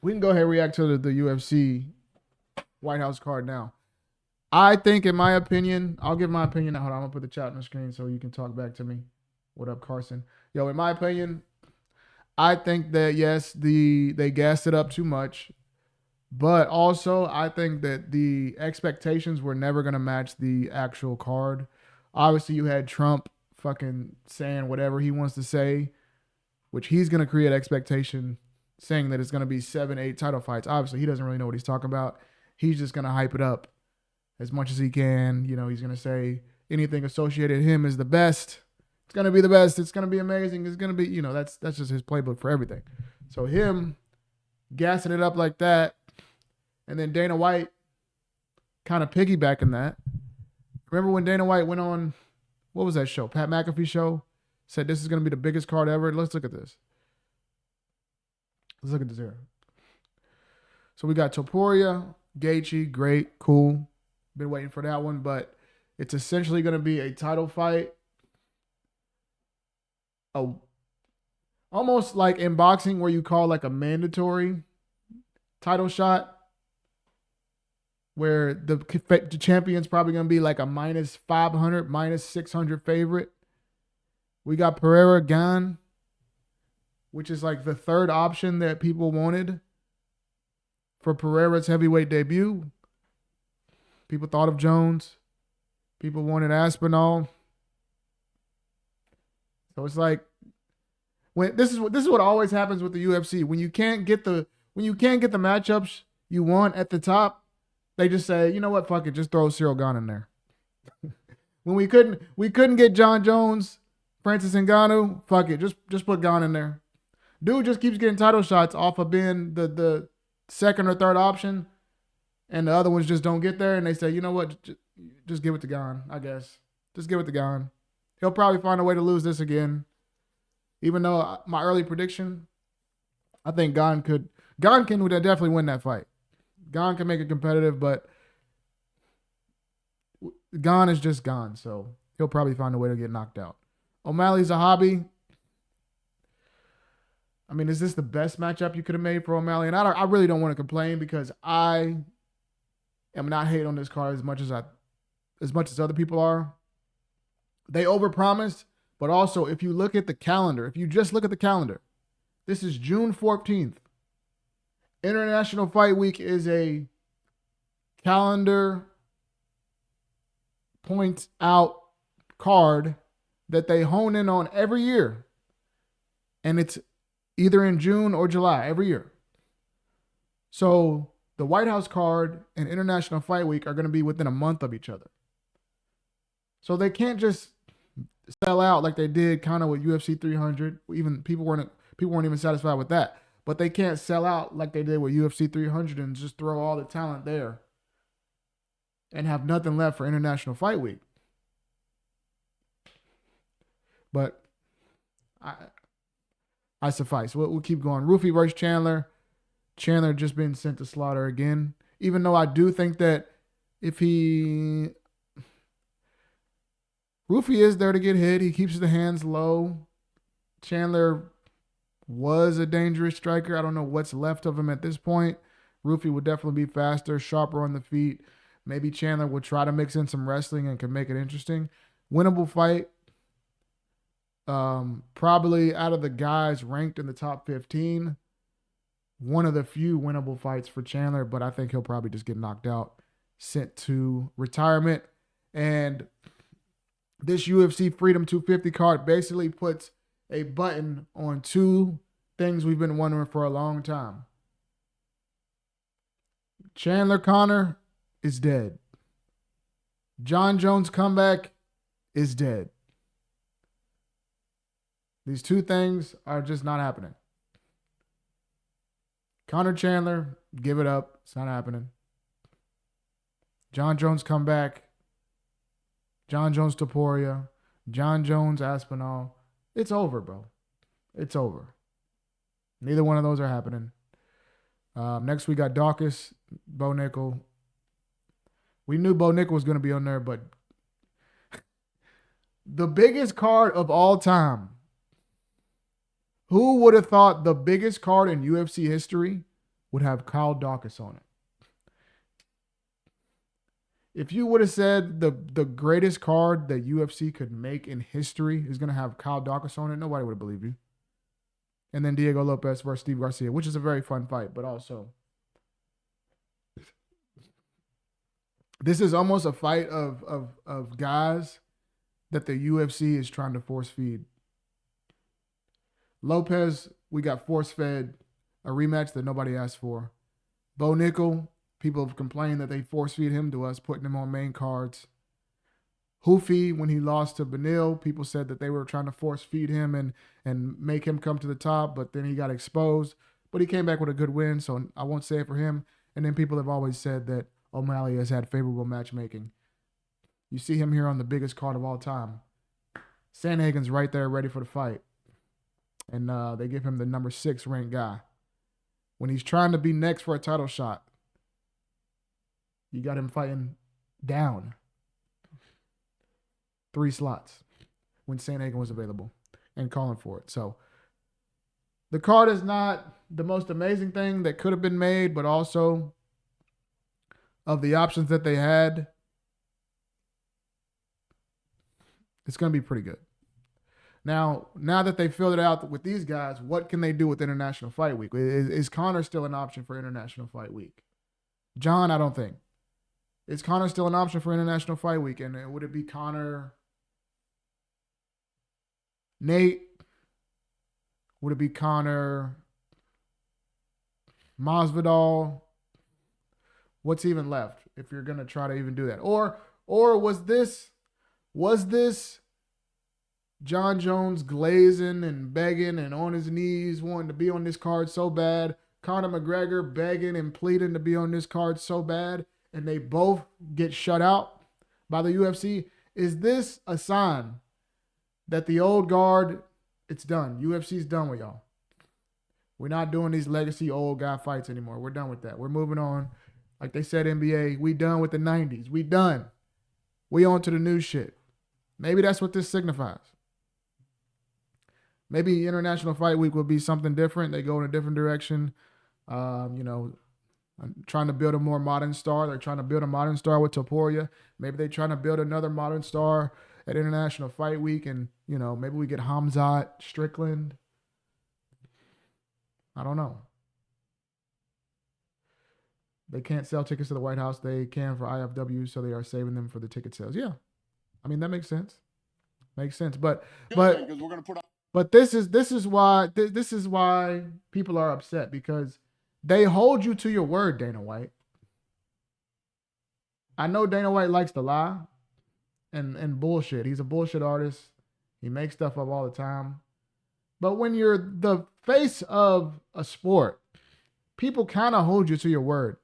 We can go ahead and react to the UFC White House card now. I think, in my opinion, I'll give my opinion. Hold on, I'm gonna put the chat on the screen so you can talk back to me. What up, Carson? Yo, in my opinion, I think that yes, they gassed it up too much, but also I think that the expectations were never gonna match the actual card. Obviously, you had Trump fucking saying whatever he wants to say, which he's gonna create expectation, saying that it's gonna be 7, 8 title fights. Obviously, he doesn't really know what he's talking about. He's just gonna hype it up as much as he can. You know, he's gonna say anything associated with him is the best. It's gonna be the best. It's gonna be amazing. It's gonna be, you know, that's just his playbook for everything. So him gassing it up like that, and then Dana White kind of piggybacking that. Remember when Dana White went on, what was that show? Pat McAfee show? Said this is gonna be the biggest card ever. Let's look at this. Let's look at this here. So we got Topuria, Gaethje, great, cool. Been waiting for that one, but it's essentially going to be a title fight. Almost like in boxing where you call like a mandatory title shot, where the champion's probably going to be like a minus 500, minus 600 favorite. We got Pereira Gan, which is like the third option that people wanted for Pereira's heavyweight debut. People thought of Jones. People wanted Aspinall. So it's like when this is what always happens with the UFC. When you can't get the matchups you want at the top, they just say, you know what, fuck it, just throw Cyril Gane in there. When we couldn't get John Jones, Francis Ngannou, fuck it, just put Gane in there. Dude just keeps getting title shots off of being the second or third option. And the other ones just don't get there, and they say, you know what, just give it to Gane, I guess. Just give it to Gane. He'll probably find a way to lose this again. Even though my early prediction, I think Gane can definitely win that fight. Gane can make it competitive, but Gane is just Gane, so he'll probably find a way to get knocked out. O'Malley's a hobby. I mean, is this the best matchup you could have made for O'Malley? And I really don't want to complain because I am not hating on this card as much as other people are. They overpromised, but also if you look at the calendar, if you just look at the calendar, this is June 14th. International Fight Week is a calendar point out card that they hone in on every year. And it's either in June or July every year. So the White House card and International Fight Week are going to be within a month of each other. So they can't just sell out like they did kind of with UFC 300. Even people weren't even satisfied with that. But they can't sell out like they did with UFC 300 and just throw all the talent there and have nothing left for International Fight Week. But I suffice. We'll keep going. Roofy versus Chandler. Chandler just been sent to slaughter again. Even though I do think that if Roofy is there to get hit. He keeps the hands low. Chandler was a dangerous striker. I don't know what's left of him at this point. Roofy would definitely be faster, sharper on the feet. Maybe Chandler will try to mix in some wrestling and can make it interesting. Winnable fight. Probably out of the guys ranked in the top 15, one of the few winnable fights for Chandler, but I think he'll probably just get knocked out, sent to retirement. And this UFC Freedom 250 card basically puts a button on two things we've been wondering for a long time. Chandler Connor is dead. John Jones' comeback is dead. These two things are just not happening. Connor Chandler, give it up. It's not happening. John Jones comeback. John Jones Topuria. John Jones Aspinall. It's over, bro. It's over. Neither one of those are happening. Next we got Dawkins, Bo Nickel. We knew Bo Nickel was going to be on there, but the biggest card of all time. Who would have thought the biggest card in UFC history would have Kyle Dawkins on it. If you would have said the greatest card that UFC could make in history is going to have Kyle Dawkins on it, nobody would have believed you. And then Diego Lopez versus Steve Garcia, which is a very fun fight, but also this is almost a fight of guys that the UFC is trying to force feed. Lopez, we got force fed a rematch that nobody asked for. Bo Nickel, people have complained that they force feed him to us, putting him on main cards. Hoofy, when he lost to Benil, people said that they were trying to force feed him and make him come to the top, but then he got exposed. But he came back with a good win, so I won't say it for him. And then people have always said that O'Malley has had favorable matchmaking. You see him here on the biggest card of all time. Sandhagen's right there ready for the fight. And they give him the number 6 ranked guy. When he's trying to be next for a title shot, you got him fighting down 3 slots when Sandhagen was available and calling for it. So the card is not the most amazing thing that could have been made, but also of the options that they had, it's going to be pretty good. Now that they filled it out with these guys, what can they do with International Fight Week? Is Conor still an option for International Fight Week? John, I don't think. Is Conor still an option for International Fight Week? And would it be Conor, Nate? Would it be Conor, Masvidal? What's even left if you're going to try to even do that? Or was this John Jones glazing and begging and on his knees wanting to be on this card so bad, Conor McGregor begging and pleading to be on this card so bad, and they both get shut out by the UFC? Is this a sign that the old guard, it's done? UFC's done with y'all. We're not doing these legacy old guy fights anymore. We're done with that. We're moving on. Like they said, NBA, we done with the 90s. We done. We on to the new shit. Maybe that's what this signifies. Maybe International Fight Week will be something different. They go in a different direction. Trying to build a more modern star. They're trying to build a modern star with Topuria. Maybe they're trying to build another modern star at International Fight Week. And, maybe we get Hamzat, Strickland. I don't know. They can't sell tickets to the White House. They can for IFW, so they are saving them for the ticket sales. Yeah. I mean, that makes sense. Makes sense. But we're gonna put on. But this is why people are upset, because they hold you to your word, Dana White. I know Dana White likes to lie and bullshit. He's a bullshit artist. He makes stuff up all the time. But when you're the face of a sport, people kind of hold you to your word.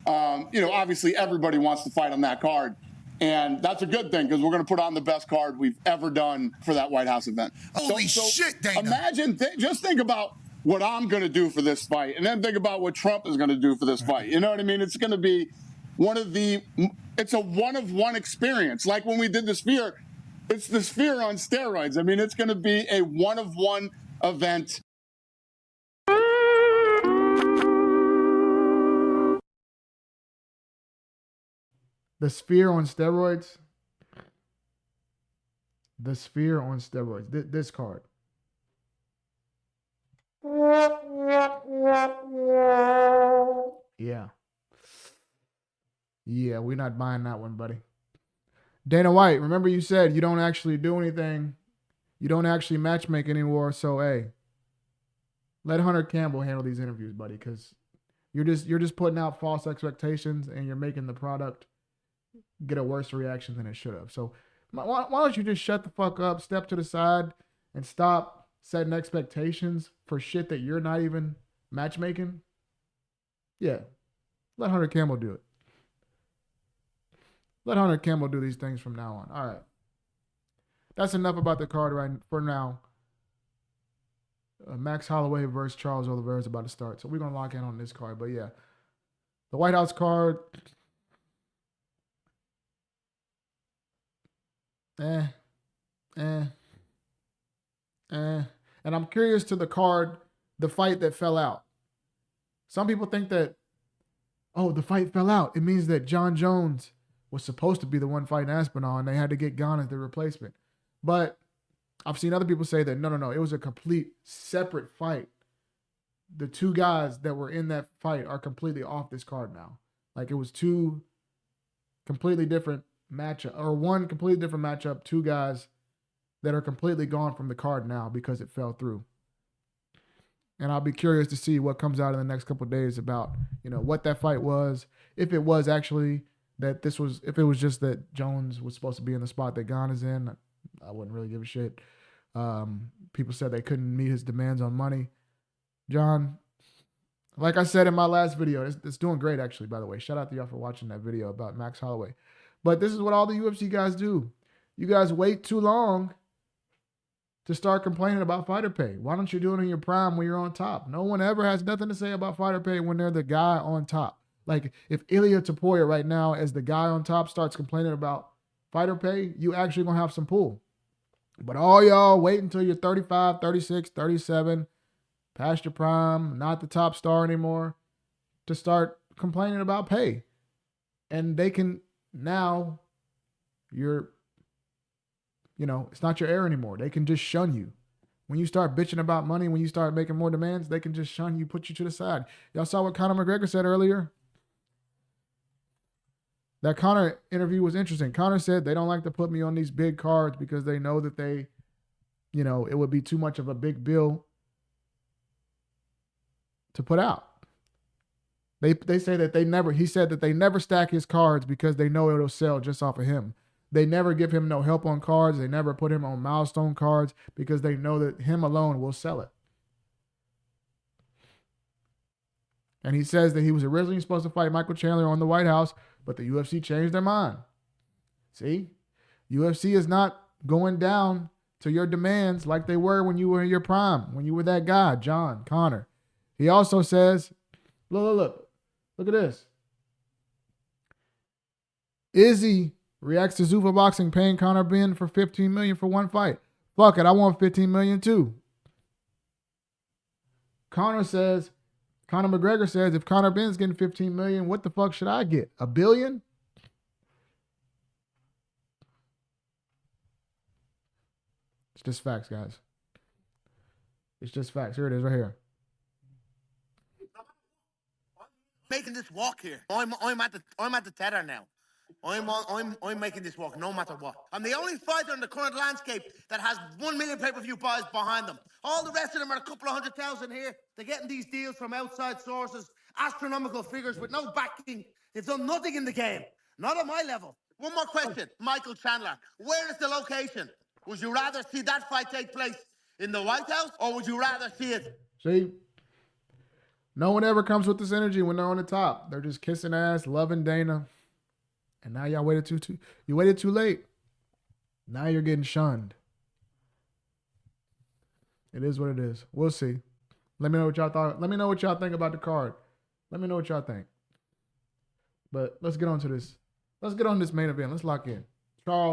Obviously everybody wants to fight on that card. And that's a good thing, because we're going to put on the best card we've ever done for that White House event. Holy shit, Dana. Imagine, just think about what I'm going to do for this fight, and then think about what Trump is going to do for this fight. You know what I mean? It's going to be it's a one-of-one experience. Like when we did the Sphere, it's the Sphere on steroids. I mean, it's going to be a one-of-one event. The Sphere on steroids. The Sphere on steroids. This card. Yeah. Yeah, we're not buying that one, buddy. Dana White, remember you said you don't actually do anything. You don't actually matchmake anymore. So, hey, let Hunter Campbell handle these interviews, buddy, because you're just putting out false expectations and you're making the product get a worse reaction than it should have. So why don't you just shut the fuck up, step to the side, and stop setting expectations for shit that you're not even matchmaking? Yeah. Let Hunter Campbell do it. Let Hunter Campbell do these things from now on. All right. That's enough about the card right for now. Max Holloway versus Charles Oliveira is about to start. So we're going to lock in on this card. But yeah, the White House card. And I'm curious to the card, the fight that fell out. Some people think that, oh, the fight fell out. It means that John Jones was supposed to be the one fighting Aspinall, and they had to get Gane as the replacement. But I've seen other people say that, no, it was a complete separate fight. The two guys that were in that fight are completely off this card now. Like, it was two completely different matchup, or one completely different matchup, two guys that are completely gone from the card now because it fell through. And I'll be curious to see what comes out in the next couple of days about, what that fight was. If it was actually that if it was just that Jones was supposed to be in the spot that Gane is in, I wouldn't really give a shit. People said they couldn't meet his demands on money. John, like I said in my last video, it's doing great, actually, by the way. Shout out to y'all for watching that video about Max Holloway. But this is what all the UFC guys do. You guys wait too long to start complaining about fighter pay. Why don't you do it in your prime when you're on top? No one ever has nothing to say about fighter pay when they're the guy on top. Like, if Ilia Topuria right now, as the guy on top, starts complaining about fighter pay, you actually going to have some pull. But all y'all wait until you're 35, 36, 37, past your prime, not the top star anymore, to start complaining about pay. And they can now, it's not your air anymore. They can just shun you. When you start bitching about money, when you start making more demands, they can just shun you, put you to the side. Y'all saw what Conor McGregor said earlier? That Conor interview was interesting. Conor said they don't like to put me on these big cards because they know that it would be too much of a big bill to put out. They say that he said that they never stack his cards because they know it'll sell just off of him. They never give him no help on cards. They never put him on milestone cards because they know that him alone will sell it. And he says that he was originally supposed to fight Michael Chandler on the White House, but the UFC changed their mind. See? UFC is not going down to your demands like they were when you were in your prime, when you were that guy, John Conor. He also says, look at this. Izzy reacts to Zuffa Boxing paying Conor Benn for $15 million for one fight. Fuck it, I want $15 million too. Conor McGregor says, if Conor Benn's getting $15 million, what the fuck should I get? $1 billion? It's just facts, guys. It's just facts. Here it is, right here. Making this walk here. I'm at the tether now. I'm making this walk no matter what. I'm the only fighter in the current landscape that has 1 million pay-per-view buys behind them. All the rest of them are a couple of 100,000 here. They're getting these deals from outside sources, astronomical figures with no backing. They've done nothing in the game. Not at my level. One more question, Michael Chandler. Where is the location? Would you rather see that fight take place in the White House, or would you rather see it? See? No one ever comes with this energy when they're on the top. They're just kissing ass, loving Dana. And now y'all waited too late. Now you're getting shunned. It is what it is. We'll see. Let me know what y'all thought. Let me know what y'all think about the card. Let me know what y'all think. But let's get on to this. Let's get on this main event. Let's lock in. Charles